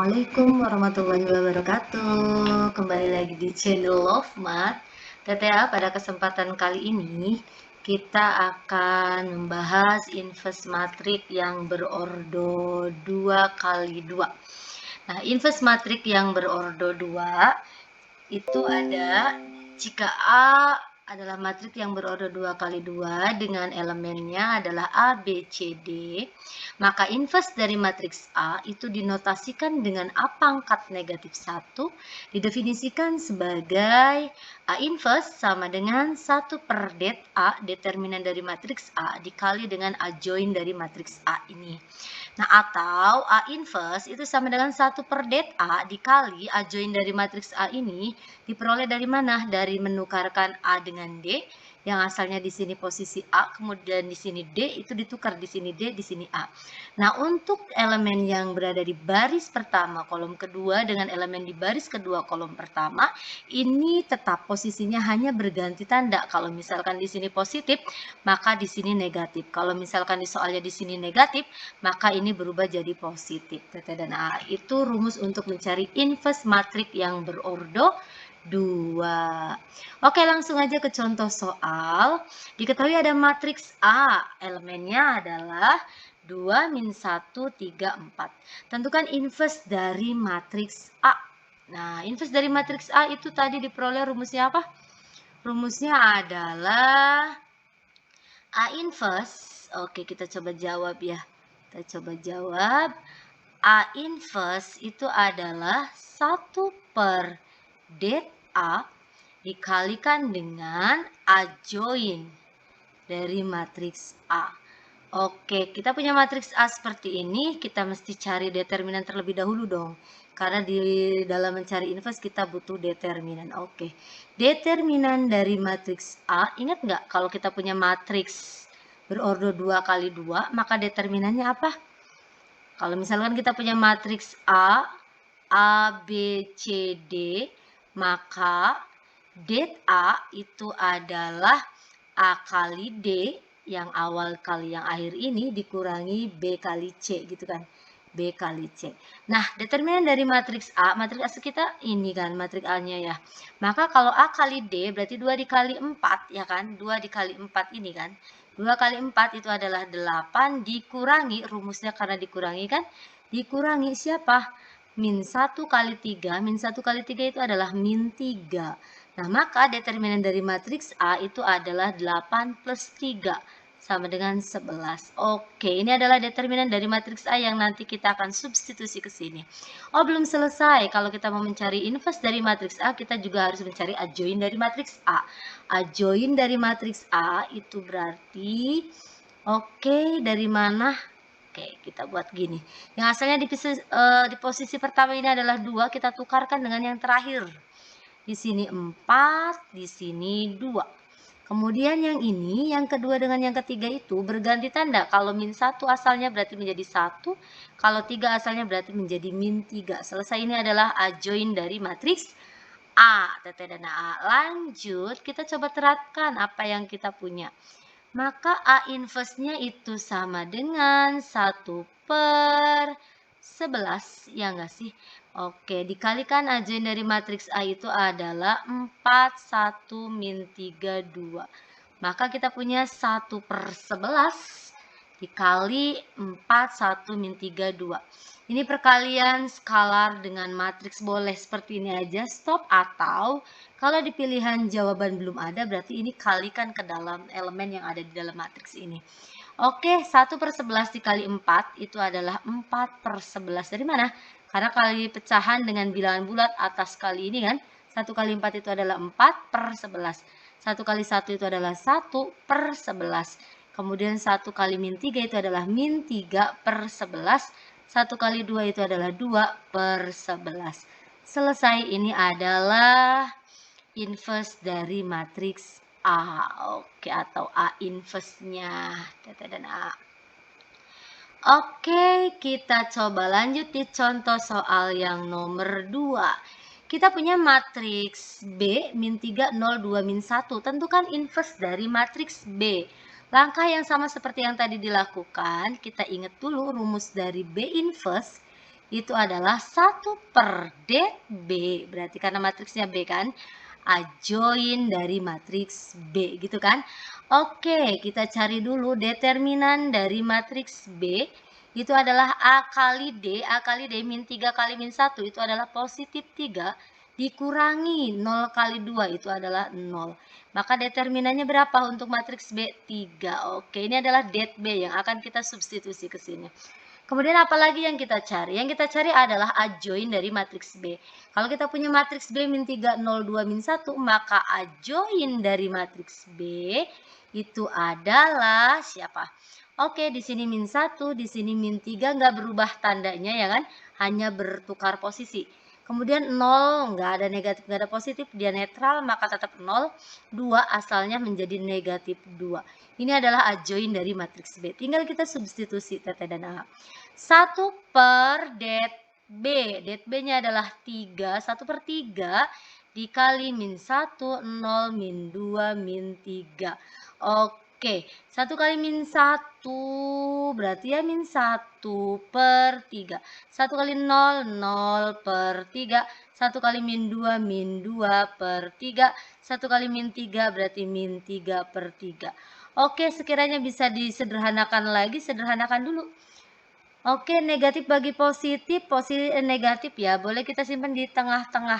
Assalamualaikum warahmatullahi wabarakatuh. Kembali lagi di channel Love Math. TTA, pada kesempatan kali ini kita akan membahas inverse matriks yang berordo 2 kali 2. Nah, inverse matriks yang berordo 2 itu ada jika A adalah matriks yang berordo 2 kali 2 dengan elemennya adalah A, B, C, D, maka inverse dari matriks A itu dinotasikan dengan A pangkat negatif 1, didefinisikan sebagai A inverse sama dengan 1 per det A, determinan dari matriks A, dikali dengan A join dari matriks A ini. Nah, atau A inverse itu sama dengan 1 per det A dikali A join dari matriks A ini diperoleh dari mana? Dari menukarkan A dengan D, yang asalnya di sini posisi A, kemudian di sini D, itu ditukar di sini D, di sini A. Nah, untuk elemen yang berada di baris pertama kolom kedua dengan elemen di baris kedua kolom pertama, ini tetap posisinya hanya berganti tanda. Kalau misalkan di sini positif, maka di sini negatif. Kalau misalkan di soalnya di sini negatif, maka ini berubah jadi positif. TT dan A. Itu rumus untuk mencari inverse matriks yang berordo 2. Oke, langsung aja ke contoh soal. Diketahui ada matriks A, elemennya adalah 2, min 1, 3, 4. Tentukan inverse dari matriks A. Nah, inverse dari matriks A itu tadi diperoleh rumusnya apa? Rumusnya adalah A inverse. Oke, kita coba jawab ya. Kita coba jawab. A inverse itu adalah 1 per det A dikalikan dengan A join dari matriks A. Oke, kita punya matriks A seperti ini, kita mesti cari determinan terlebih dahulu dong. Karena di dalam mencari inverse kita butuh determinan. Oke, determinan dari matriks A, ingat nggak kalau kita punya matriks berordo 2 kali 2, maka determinannya apa? Kalau misalkan kita punya matriks A, B, C, D, maka det A itu adalah A kali D yang awal kali yang akhir ini dikurangi B kali C gitu kan. B kali C. Nah, determinan dari matriks A kita ini kan matriks A-nya ya. Maka kalau A kali D berarti 2 dikali 4 ya kan. 2 dikali 4 ini kan. 2 kali 4 itu adalah 8 dikurangi, rumusnya karena dikurangi kan. Dikurangi siapa? Min 1 kali 3. Min 1 kali 3 itu adalah min 3. Nah, maka determinan dari matriks A itu adalah 8 plus 3 sama dengan 11. Oke, ini adalah determinan dari matriks A yang nanti kita akan substitusi ke sini. Oh, belum selesai. Kalau kita mau mencari inverse dari matriks A, kita juga harus mencari adjoin dari matriks A. Adjoin dari matriks A itu berarti, oke, dari mana? Oke, kita buat gini. Yang asalnya di posisi pertama ini adalah 2, kita tukarkan dengan yang terakhir. Di sini 4, di sini 2. Kemudian yang ini, yang kedua dengan yang ketiga itu berganti tanda. Kalau min 1 asalnya berarti menjadi 1, kalau 3 asalnya berarti menjadi min 3. Selesai, ini adalah adjoin dari matriks A, TT dan A. Lanjut, kita coba terapkan apa yang kita punya. Maka A inverse-nya itu sama dengan 1 per 11, ya enggak sih? Oke, dikalikan adjoin dari matriks A itu adalah 4, 1, min 3, 2. Maka kita punya 1 per 11 dikali 4, 1, min 3, 2. Ini perkalian skalar dengan matriks, boleh seperti ini aja, stop, atau kalau di pilihan jawaban belum ada, berarti ini kalikan ke dalam elemen yang ada di dalam matriks ini. Oke, 1 per 11 dikali 4 itu adalah 4 per 11. Dari mana? Karena kali pecahan dengan bilangan bulat atas kali ini kan. 1 kali 4 itu adalah 4 per 11. 1 kali 1 itu adalah 1 per 11. Kemudian 1 kali min 3 itu adalah min 3 per 11. 1 kali 2 itu adalah 2 per 11. Selesai, ini adalah inverse dari matriks A. Oke, atau A inverse-nya. TT dan A. Oke, kita coba lanjut di contoh soal yang nomor 2. Kita punya matriks B, min 3, 0, 2, min 1. Tentukan inverse dari matriks B. Langkah yang sama seperti yang tadi dilakukan, kita ingat dulu rumus dari B inverse. itu adalah 1 per det B. Berarti karena matriksnya B kan, adjoin dari matriks B gitu kan. Oke, kita cari dulu determinan dari matriks B. Itu adalah A kali D min 3 kali min 1 itu adalah positif 3 dikurangi 0 kali 2 itu adalah 0. Maka determinannya berapa untuk matriks B? 3. Oke, ini adalah det B yang akan kita substitusi ke sini. Kemudian apalagi yang kita cari? Yang kita cari adalah adjoin dari matriks B. kalau kita punya matriks B min 3, 0, 2, min 1, maka adjoin dari matriks B itu adalah siapa? Oke, di sini min 1, di sini min 3 nggak berubah tandanya ya kan? Hanya bertukar posisi. Kemudian 0, nggak ada negatif, nggak ada positif, dia netral, maka tetap 0. 2 asalnya menjadi negatif 2. Ini adalah adjoin dari matriks B. Tinggal kita substitusi TT dan A. 1 per det B. Det B-nya adalah 3. 1 per 3 dikali min 1, 0, min 2, min 3. Oke, 1 kali min 1 berarti ya min 1 per 3. 1 kali 0, 0 per 3. 1 kali min 2, min 2 per 3. 1 kali min 3 berarti min 3 per 3. Oke, sekiranya bisa disederhanakan lagi, sederhanakan dulu. Oke, negatif bagi positif, negatif ya, boleh kita simpan di tengah-tengah.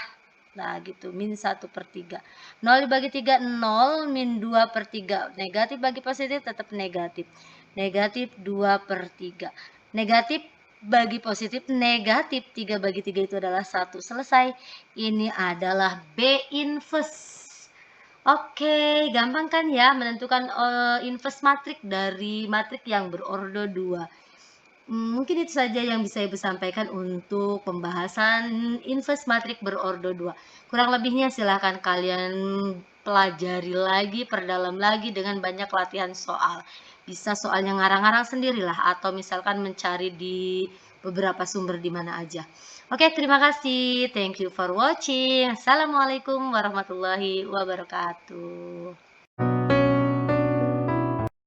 Nah, gitu, min 1 per 3. 0 dibagi 3, 0, min 2 per 3. Negatif bagi positif tetap negatif. Negatif 2 per 3. Negatif bagi positif, negatif 3 bagi 3 itu adalah 1. Selesai. Ini adalah B inverse. Oke, gampang kan ya menentukan inverse matrik dari matrik yang berordo 2. Mungkin itu saja yang bisa Ibu sampaikan untuk pembahasan inverse matrik berordo 2. Kurang lebihnya silahkan kalian pelajari lagi, perdalam lagi dengan banyak latihan soal. Bisa soalnya ngarang-ngarang sendirilah atau misalkan mencari di beberapa sumber di mana aja. Oke, terima kasih. Thank you for watching. Assalamualaikum warahmatullahi wabarakatuh.